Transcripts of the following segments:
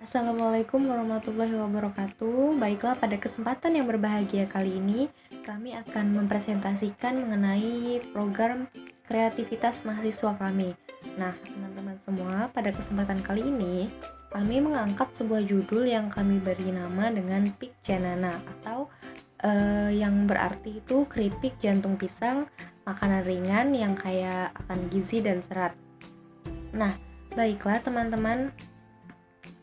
Assalamualaikum warahmatullahi wabarakatuh. Baiklah, pada kesempatan yang berbahagia kali ini, kami akan mempresentasikan mengenai program kreativitas mahasiswa kami. Nah, teman-teman semua, pada kesempatan kali ini, kami mengangkat sebuah judul yang kami beri nama dengan Pikjanana atau yang berarti itu keripik jantung pisang, makanan ringan yang kaya akan gizi dan serat. Nah, baiklah teman-teman,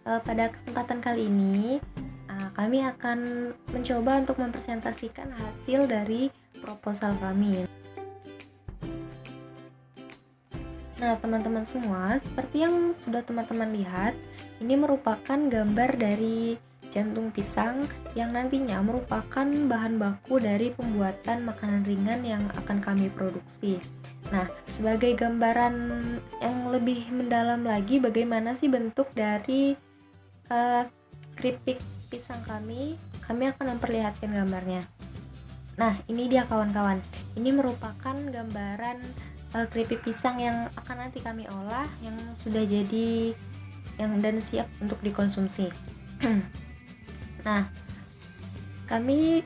pada kesempatan kali ini kami akan mencoba untuk mempresentasikan hasil dari proposal kami. Nah, teman-teman semua, seperti yang sudah teman-teman lihat, ini merupakan gambar dari jantung pisang yang nantinya merupakan bahan baku dari pembuatan makanan ringan yang akan kami produksi. Nah, sebagai gambaran yang lebih mendalam lagi, bagaimana sih bentuk dari keripik pisang kami akan memperlihatkan gambarnya. Nah, ini dia kawan-kawan. Ini merupakan gambaran keripik pisang yang akan nanti kami olah, yang sudah jadi dan siap untuk dikonsumsi. Nah, kami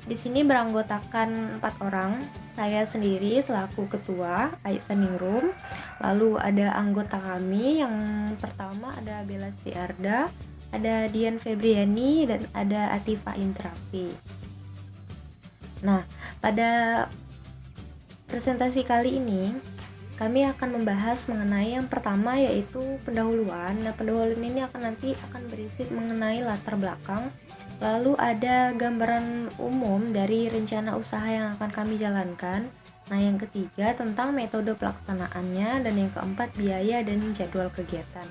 di sini beranggotakan 4 orang. Saya sendiri selaku ketua, Aisyah Ningrum. Lalu ada anggota kami yang pertama ada Bella Sri Arda, ada Dian Febriani, dan ada Atifa Intrafi. Nah, pada presentasi kali ini kami akan membahas mengenai yang pertama, yaitu pendahuluan. Nah, pendahuluan ini nanti akan berisi mengenai latar belakang. Lalu ada gambaran umum dari rencana usaha yang akan kami jalankan. Nah, yang ketiga tentang metode pelaksanaannya, dan yang keempat biaya dan jadwal kegiatan.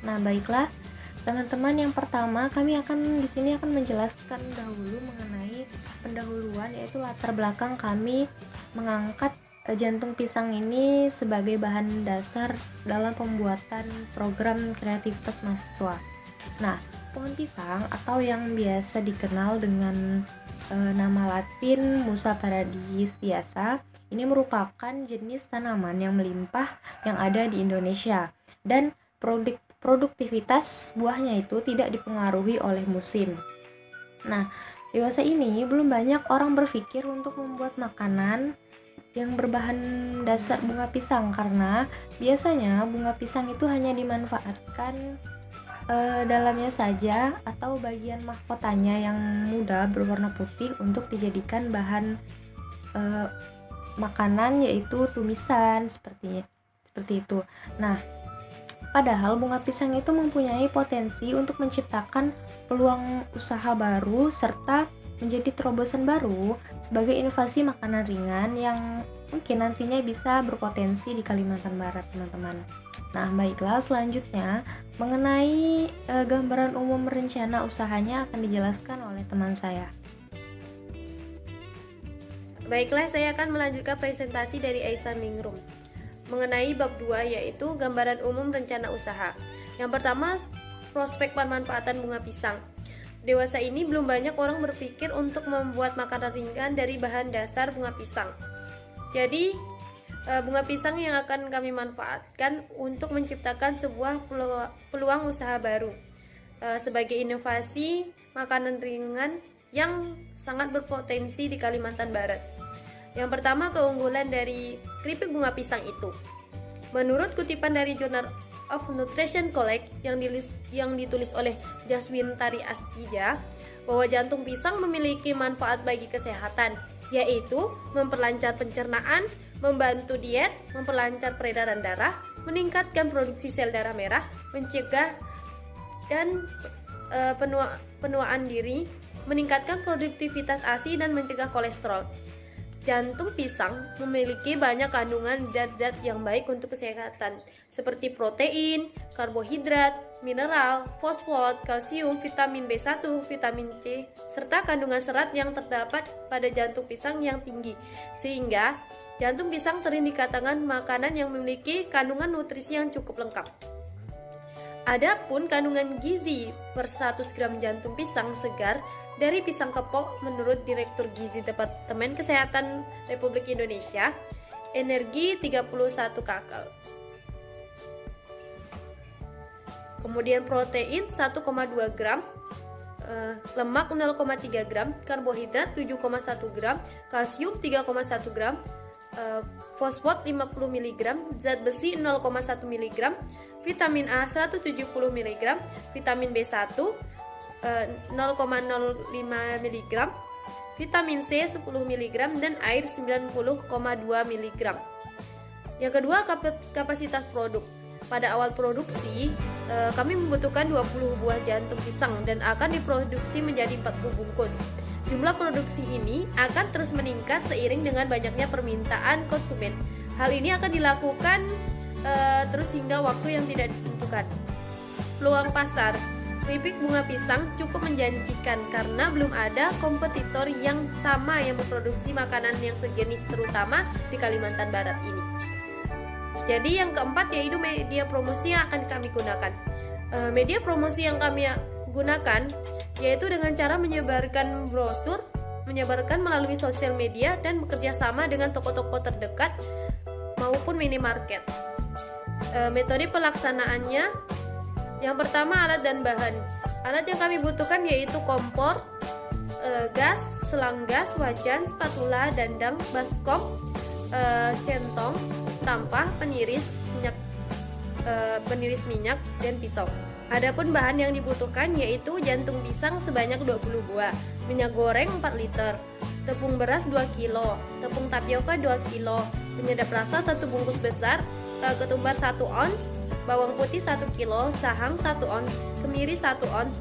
Nah, baiklah teman-teman, yang pertama kami akan di sini akan menjelaskan dahulu mengenai pendahuluan, yaitu latar belakang kami mengangkat jantung pisang ini sebagai bahan dasar dalam pembuatan program kreativitas mahasiswa. Nah, pohon pisang atau yang biasa dikenal dengan nama Latin Musa paradisiasa ini merupakan jenis tanaman yang melimpah yang ada di Indonesia, dan produktivitas buahnya itu tidak dipengaruhi oleh musim. Nah, dewasa ini belum banyak orang berpikir untuk membuat makanan yang berbahan dasar bunga pisang, karena biasanya bunga pisang itu hanya dimanfaatkan dalamnya saja atau bagian mahkotanya yang muda berwarna putih untuk dijadikan bahan makanan, yaitu tumisan seperti itu. Nah, padahal bunga pisang itu mempunyai potensi untuk menciptakan peluang usaha baru serta menjadi terobosan baru sebagai inovasi makanan ringan yang mungkin nantinya bisa berpotensi di Kalimantan Barat, teman-teman. Nah, baiklah, selanjutnya mengenai gambaran umum rencana usahanya akan dijelaskan oleh teman saya. Baiklah, saya akan melanjutkan presentasi dari Aisyah Ningrum mengenai bab 2, yaitu gambaran umum rencana usaha. Yang pertama, prospek pemanfaatan bunga pisang. Dewasa ini belum banyak orang berpikir untuk membuat makanan ringan dari bahan dasar bunga pisang. Jadi, bunga pisang yang akan kami manfaatkan untuk menciptakan sebuah peluang usaha baru sebagai inovasi makanan ringan yang sangat berpotensi di Kalimantan Barat. Yang pertama, keunggulan dari keripik bunga pisang itu. Menurut kutipan dari Journal of Nutrition Collect yang ditulis oleh Jaswin Tari Astija, bahwa jantung pisang memiliki manfaat bagi kesehatan, yaitu memperlancar pencernaan, membantu diet, memperlancar peredaran darah, meningkatkan produksi sel darah merah, mencegah dan penuaan diri, meningkatkan produktivitas ASI, dan mencegah kolesterol. Jantung pisang memiliki banyak kandungan zat-zat yang baik untuk kesehatan, seperti protein, karbohidrat, mineral, fosfor, kalsium, vitamin B1, vitamin C, serta kandungan serat yang terdapat pada jantung pisang yang tinggi, sehingga jantung pisang sering dikatakan makanan yang memiliki kandungan nutrisi yang cukup lengkap. Adapun kandungan gizi per 100 gram jantung pisang segar dari pisang kepok, menurut Direktur Gizi Departemen Kesehatan Republik Indonesia, energi 31 kakal. kemudian protein 1,2 gram, lemak 0,3 gram, karbohidrat 7,1 gram, kalsium 3,1 gram, fosfat 50 mg, zat besi 0,1 mg, vitamin A 170 mg, vitamin B1 0,05 mg, vitamin C 10 mg, dan air 90,2 mg. Yang kedua, kapasitas produk. Pada awal produksi, kami membutuhkan 20 buah jantung pisang dan akan diproduksi menjadi 40 bungkus. Jumlah produksi ini akan terus meningkat seiring dengan banyaknya permintaan konsumen. Hal ini akan dilakukan terus hingga waktu yang tidak ditentukan. Peluang pasar. Keripik bunga pisang cukup menjanjikan karena belum ada kompetitor yang sama yang memproduksi makanan yang sejenis, terutama di Kalimantan Barat ini. Jadi yang keempat yaitu media promosi yang akan kami gunakan. Media promosi yang kami gunakan yaitu dengan cara menyebarkan brosur, menyebarkan melalui sosial media, dan bekerja sama dengan toko-toko terdekat maupun minimarket. Metode pelaksanaannya, yang pertama alat dan bahan. Alat yang kami butuhkan yaitu kompor, gas, selang gas, wajan, spatula, dandang, baskom, centong, sampah, peniris minyak, dan pisau. Adapun bahan yang dibutuhkan yaitu jantung pisang sebanyak 20 buah, minyak goreng 4 liter, tepung beras 2 kg, tepung tapioka 2 kg, penyedap rasa 1 bungkus besar, ketumbar 1 ons, bawang putih 1 kg, saham 1 ons, kemiri 1 ons,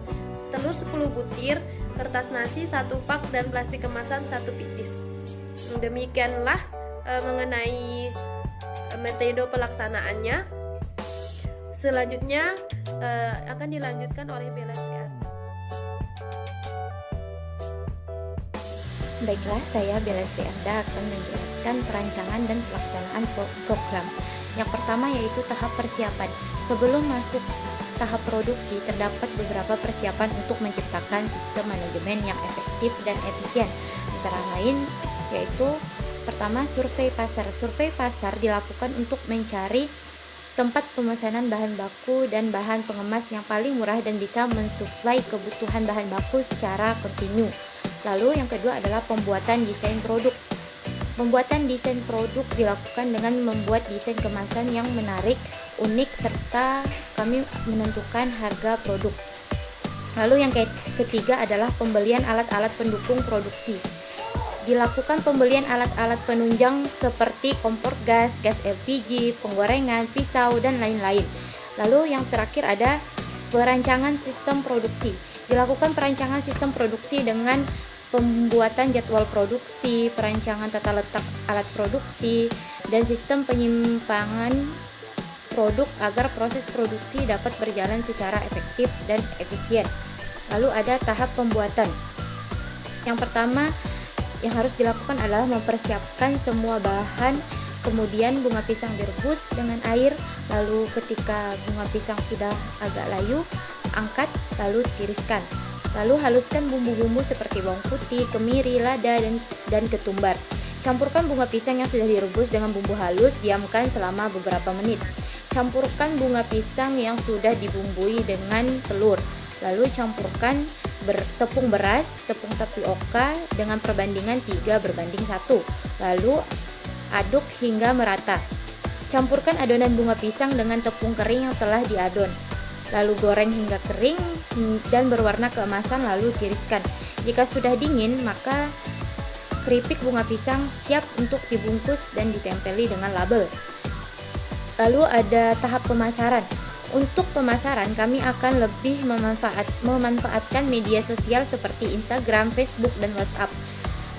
telur 10 butir, kertas nasi 1 pak, dan plastik kemasan 1 picis. Demikianlah mengenai metode pelaksanaannya. Selanjutnya akan dilanjutkan oleh Bella Srianda. Baiklah, saya Bella Srianda akan menjelaskan perancangan dan pelaksanaan program. Yang pertama yaitu tahap persiapan. Sebelum masuk tahap produksi, terdapat beberapa persiapan untuk menciptakan sistem manajemen yang efektif dan efisien. Antara lain yaitu pertama, survei pasar. Survei pasar dilakukan untuk mencari tempat pemesanan bahan baku dan bahan pengemas yang paling murah dan bisa mensuplai kebutuhan bahan baku secara kontinu. Lalu yang kedua adalah pembuatan desain produk. Pembuatan desain produk dilakukan dengan membuat desain kemasan yang menarik, unik, serta kami menentukan harga produk. Lalu yang ketiga adalah pembelian alat-alat pendukung produksi. Dilakukan pembelian alat-alat penunjang seperti kompor gas, gas LPG, penggorengan, pisau, dan lain-lain. Lalu yang terakhir ada perancangan sistem produksi. Dilakukan perancangan sistem produksi dengan pembuatan jadwal produksi, perancangan tata letak alat produksi, dan sistem penyimpangan produk agar proses produksi dapat berjalan secara efektif dan efisien. Lalu ada tahap pembuatan. Yang pertama yang harus dilakukan adalah mempersiapkan semua bahan, kemudian bunga pisang direbus dengan air, lalu ketika bunga pisang sudah agak layu, angkat lalu tiriskan. Lalu haluskan bumbu-bumbu seperti bawang putih, kemiri, lada, dan ketumbar. Campurkan bunga pisang yang sudah direbus dengan bumbu halus, diamkan selama beberapa menit. Campurkan bunga pisang yang sudah dibumbui dengan telur. Lalu campurkan tepung beras, tepung tapioka dengan perbandingan 3:1. Lalu aduk hingga merata. Campurkan adonan bunga pisang dengan tepung kering yang telah diadon. Lalu goreng hingga kering dan berwarna keemasan, lalu tiriskan. Jika sudah dingin, maka keripik bunga pisang siap untuk dibungkus dan ditempeli dengan label. Lalu ada tahap pemasaran. Untuk pemasaran, kami akan lebih memanfaatkan media sosial seperti Instagram, Facebook, dan WhatsApp.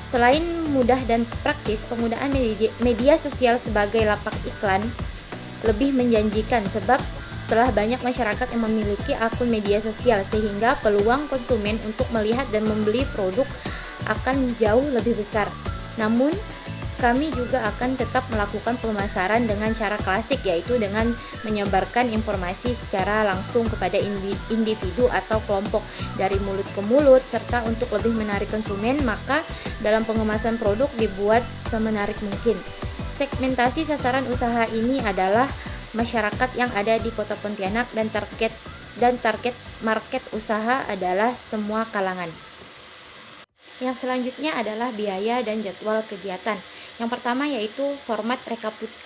Selain mudah dan praktis, penggunaan media sosial sebagai lapak iklan lebih menjanjikan sebab telah banyak masyarakat yang memiliki akun media sosial, sehingga peluang konsumen untuk melihat dan membeli produk akan jauh lebih besar. Namun, kami juga akan tetap melakukan pemasaran dengan cara klasik, yaitu dengan menyebarkan informasi secara langsung kepada individu atau kelompok dari mulut ke mulut, serta untuk lebih menarik konsumen, maka dalam pengemasan produk dibuat semenarik mungkin. Segmentasi sasaran usaha ini adalah masyarakat yang ada di Kota Pontianak dan target dan target market usaha adalah semua kalangan. Yang selanjutnya adalah biaya dan jadwal kegiatan. Yang pertama yaitu format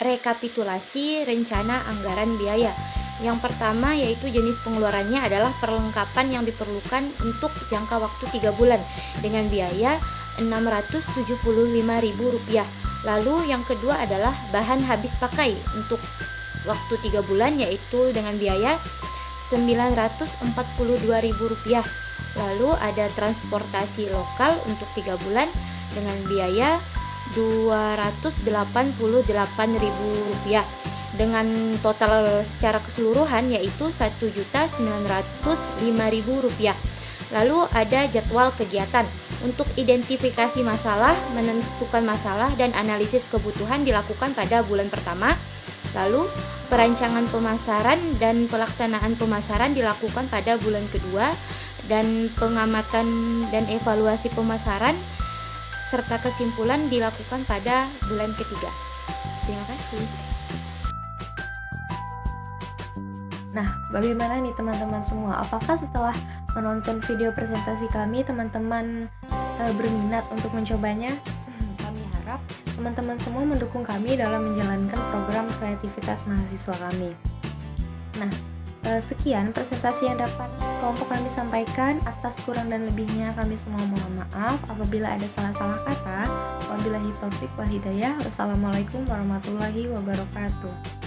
rekapitulasi rencana anggaran biaya. Yang pertama yaitu jenis pengeluarannya adalah perlengkapan yang diperlukan untuk jangka waktu 3 bulan dengan biaya Rp675.000. Lalu yang kedua adalah bahan habis pakai untuk waktu 3 bulan yaitu dengan biaya Rp942.000. Lalu ada transportasi lokal untuk 3 bulan dengan biaya Rp288.000 dengan total secara keseluruhan yaitu Rp1.905.000. Lalu ada jadwal kegiatan untuk identifikasi masalah, menentukan masalah dan analisis kebutuhan dilakukan pada bulan pertama. Lalu perancangan pemasaran dan pelaksanaan pemasaran dilakukan pada bulan kedua, dan pengamatan dan evaluasi pemasaran serta kesimpulan dilakukan pada bulan ketiga. Terima kasih. Nah, bagaimana nih teman-teman semua? Apakah setelah menonton video presentasi kami, teman-teman berminat untuk mencobanya? Kami harap teman-teman semua mendukung kami dalam menjalankan program kreativitas mahasiswa kami. Nah, sekian presentasi yang dapat kelompok kami sampaikan. Atas kurang dan lebihnya kami semua mohon maaf apabila ada salah-salah kata. Wabillahi taufiq wal hidayah. Wassalamualaikum warahmatullahi wabarakatuh.